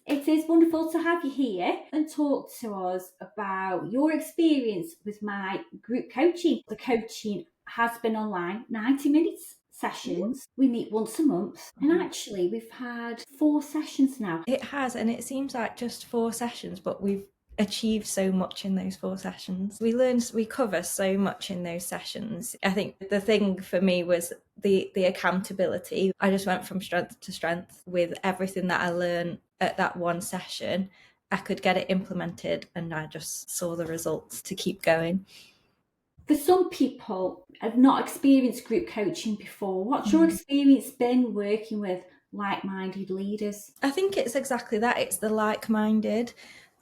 It is wonderful to have you here and talk to us about your experience with my group coaching. The coaching has been online, 90 minutes sessions. We meet once a month, and actually we've had 4 sessions now. It has, and it seems like just 4 sessions, but we've achieved so much in those 4 sessions. We cover so much in those sessions. I think the thing for me was the accountability. I just went from strength to strength with everything that I learned at that one session. I could get it implemented, and I just saw the results to keep going. For some people have not experienced group coaching before. What's your experience been working with like-minded leaders? I think it's exactly that. It's the like-minded.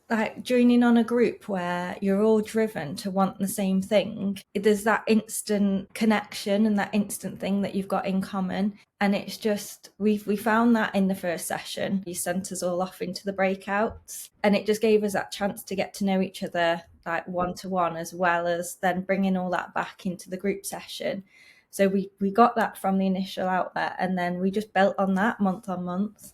Like joining on a group where you're all driven to want the same thing, there's that instant connection and that instant thing that you've got in common. And it's just, we found that in the first session. You sent us all off into the breakouts, and it just gave us that chance to get to know each other like one-to-one, as well as then bringing all that back into the group session. So we got that from the initial outlet, and then we just built on that month on month.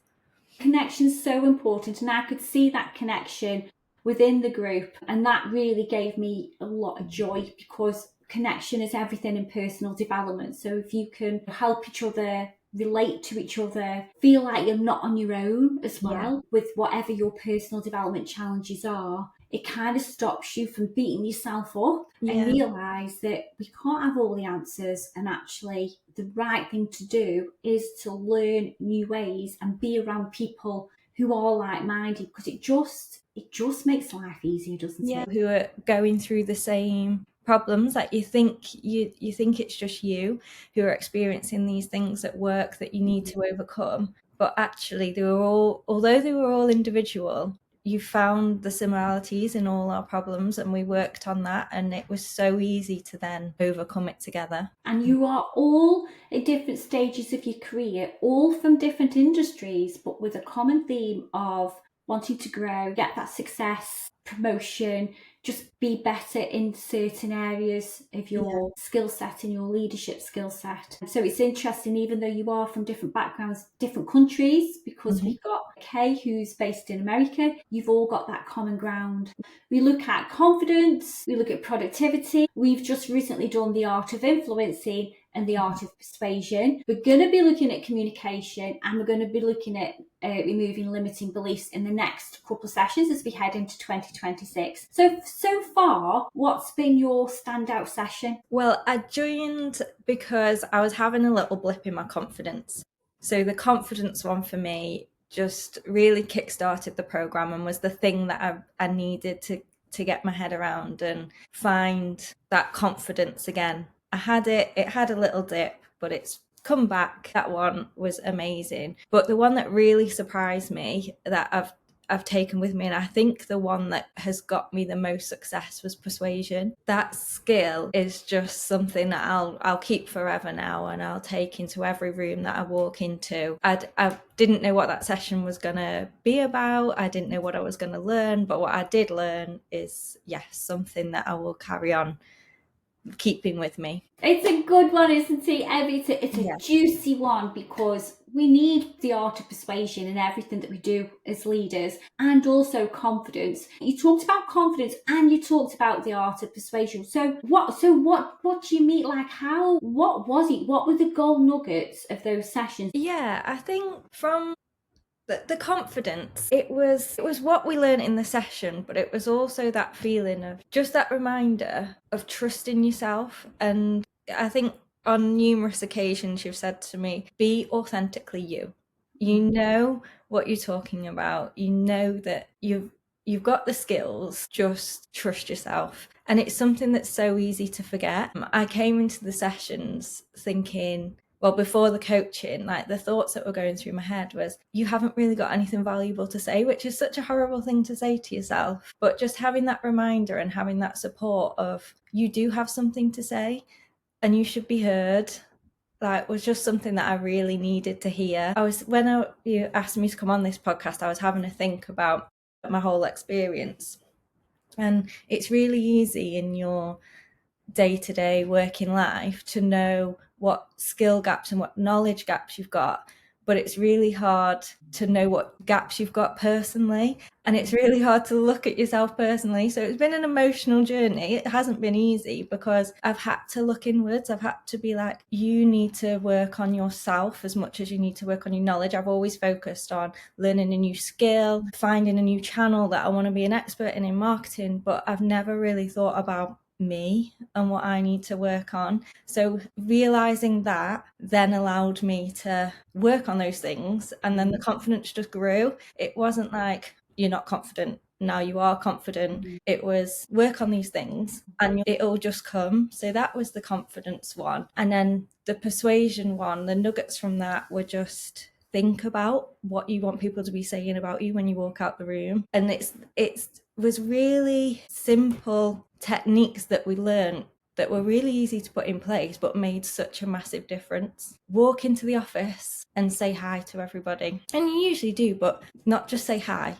Connection is so important, and I could see that connection within the group, and that really gave me a lot of joy, because connection is everything in personal development. So if you can help each other, relate to each other, feel like you're not on your own as well with whatever your personal development challenges are, it kind of stops you from beating yourself up and realise that we can't have all the answers, and actually the right thing to do is to learn new ways and be around people who are like-minded, because it just makes life easier, doesn't it? Who are going through the same problems. Like you think it's just you who are experiencing these things at work that you need to overcome, but actually although they were all individual, you found the similarities in all our problems, and we worked on that, and it was so easy to then overcome it together. And you are all at different stages of your career, all from different industries, but with a common theme of wanting to grow, get that success, promotion, just be better in certain areas of your skill set and your leadership skill set. So it's interesting, even though you are from different backgrounds, different countries, because we've got Kay who's based in America, you've all got that common ground. We look at confidence, we look at productivity. We've just recently done the art of influencing and the art of persuasion. We're going to be looking at communication, and we're going to be looking at removing limiting beliefs in the next couple of sessions as we head into 2026. So far, what's been your standout session? Well, I joined because I was having a little blip in my confidence. So the confidence one for me just really kickstarted the program, and was the thing that I needed to get my head around and find that confidence again. It had a little dip, but it's come back. That one was amazing. But the one that really surprised me, that I've taken with me, and I think the one that has got me the most success, was persuasion. That skill is just something that I'll keep forever now, and I'll take into every room that I walk into. I didn't know what that session was going to be about. I didn't know what I was going to learn, but what I did learn is, something that I will carry on keeping with me. It's a good one, isn't it? It's a juicy one, because we need the art of persuasion in everything that we do as leaders, and also confidence. You talked about confidence, and you talked about the art of persuasion. So what do you mean? Like, what was it? What were the gold nuggets of those sessions? Yeah, I think from the confidence, it was what we learned in the session, but it was also that feeling of just that reminder of trusting yourself. And I think on numerous occasions you've said to me, be authentically you. You know what you're talking about. You know that you've got the skills, just trust yourself. And it's something that's so easy to forget. I came into the sessions thinking, well, before the coaching, like the thoughts that were going through my head was, you haven't really got anything valuable to say, which is such a horrible thing to say to yourself. But just having that reminder and having that support of, you do have something to say and you should be heard, like, was just something that I really needed to hear. When you asked me to come on this podcast, I was having a think about my whole experience. And it's really easy in your day-to-day working life to know what skill gaps and what knowledge gaps you've got, but it's really hard to know what gaps you've got personally. And it's really hard to look at yourself personally. So it's been an emotional journey. It hasn't been easy because I've had to look inwards. I've had to be like, you need to work on yourself as much as you need to work on your knowledge. I've always focused on learning a new skill, finding a new channel that I want to be an expert in marketing, but I've never really thought about me and what I need to work on. So realizing that then allowed me to work on those things, and then the confidence just grew. It wasn't like, you're not confident, now you are confident. It was work on these things and it'll just come. So that was the confidence one. And then the persuasion one, the nuggets from that were just think about what you want people to be saying about you when you walk out the room. And it was really simple techniques that we learned that were really easy to put in place but made such a massive difference. Walk into the office and say hi to everybody. And you usually do, but not just say hi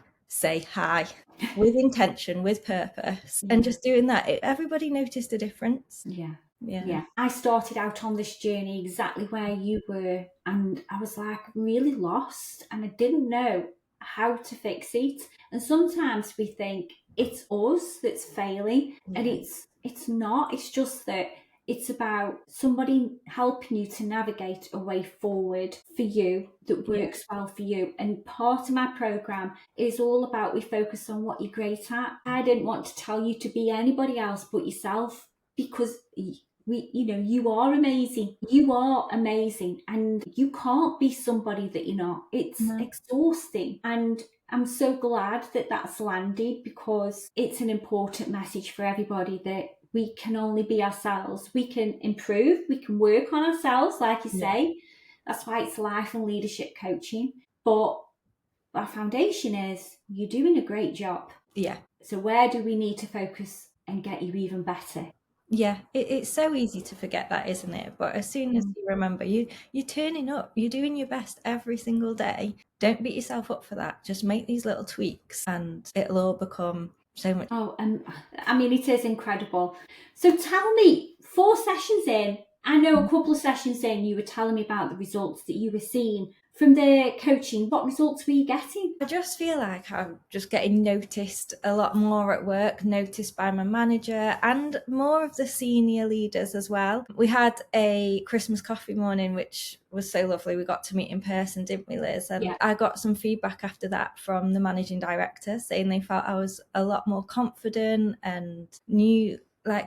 with intention, with purpose. And just doing that, everybody noticed a difference. Yeah. I started out on this journey exactly where you were, and I was like really lost and I didn't know how to fix it. And sometimes we think it's us that's failing, and it's not. It's just that it's about somebody helping you to navigate a way forward for you that works well for you. And part of my program is all about, we focus on what you're great at. I didn't want to tell you to be anybody else but yourself, because you are amazing. You are amazing, and you can't be somebody that you're not. It's exhausting. And I'm so glad that that's landed, because it's an important message for everybody that we can only be ourselves. We can improve, we can work on ourselves, like you say. That's why it's life and leadership coaching. But our foundation is, you're doing a great job. Yeah. So where do we need to focus and get you even better? Yeah, it's so easy to forget that, isn't it? But as soon as you remember, you're turning up, you're doing your best every single day. Don't beat yourself up for that. Just make these little tweaks and it'll all become so much. I mean, it is incredible. So tell me, 4 sessions in, I know a couple of sessions in, you were telling me about the results that you were seeing from the coaching. What results were you getting? I just feel like I'm just getting noticed a lot more at work, noticed by my manager and more of the senior leaders as well. We had a Christmas coffee morning, which was so lovely. We got to meet in person, didn't we, Liz? And I got some feedback after that from the managing director saying they felt I was a lot more confident and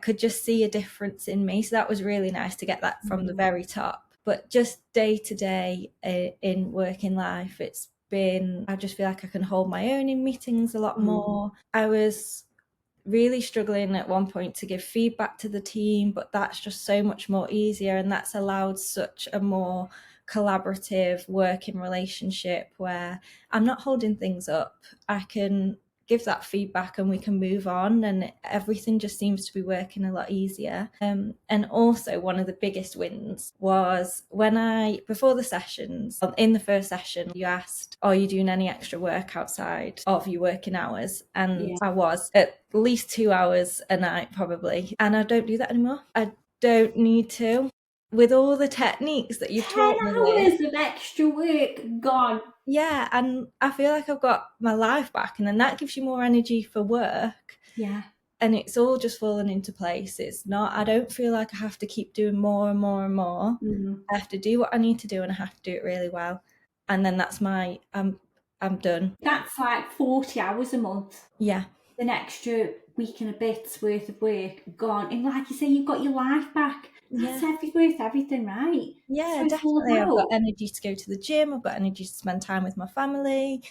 could just see a difference in me. So that was really nice to get that from the very top. But just day to day in working life, I just feel like I can hold my own in meetings a lot more. I was really struggling at one point to give feedback to the team, but that's just so much more easier, and that's allowed such a more collaborative working relationship where I'm not holding things up. I can give that feedback and we can move on, and everything just seems to be working a lot easier. And also one of the biggest wins was before the sessions, in the first session, you asked, are you doing any extra work outside of your working hours? And I was at least 2 hours a night probably, and I don't do that anymore. I don't need to. With all the techniques that you've taught me, 10 hours of extra work gone. Yeah, and I feel like I've got my life back, and then that gives you more energy for work. Yeah. And it's all just fallen into place. I don't feel like I have to keep doing more and more and more. I have to do what I need to do, and I have to do it really well. And then that's I'm done. That's like 40 hours a month. Yeah. An extra week and a bit's worth of work gone. And like you say, you've got your life back. That's worth everything, right? Yeah, definitely. I've got energy to go to the gym. I've got energy to spend time with my family.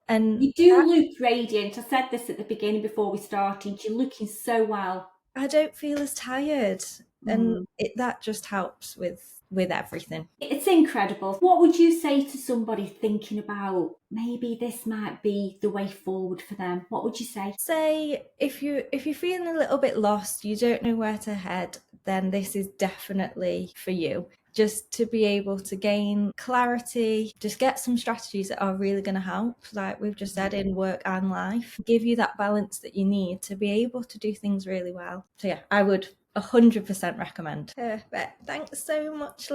And you do look radiant. I said this at the beginning before we started. You're looking so well. I don't feel as tired. And that just helps with everything. It's incredible. What would you say to somebody thinking about maybe this might be the way forward for them? What would you say? Say if you're feeling a little bit lost, you don't know where to head, then this is definitely for you. Just to be able to gain clarity, just get some strategies that are really going to help, like we've just said, in work and life, give you that balance that you need to be able to do things really well. So yeah, I would 100% recommend. Perfect. Thanks so much,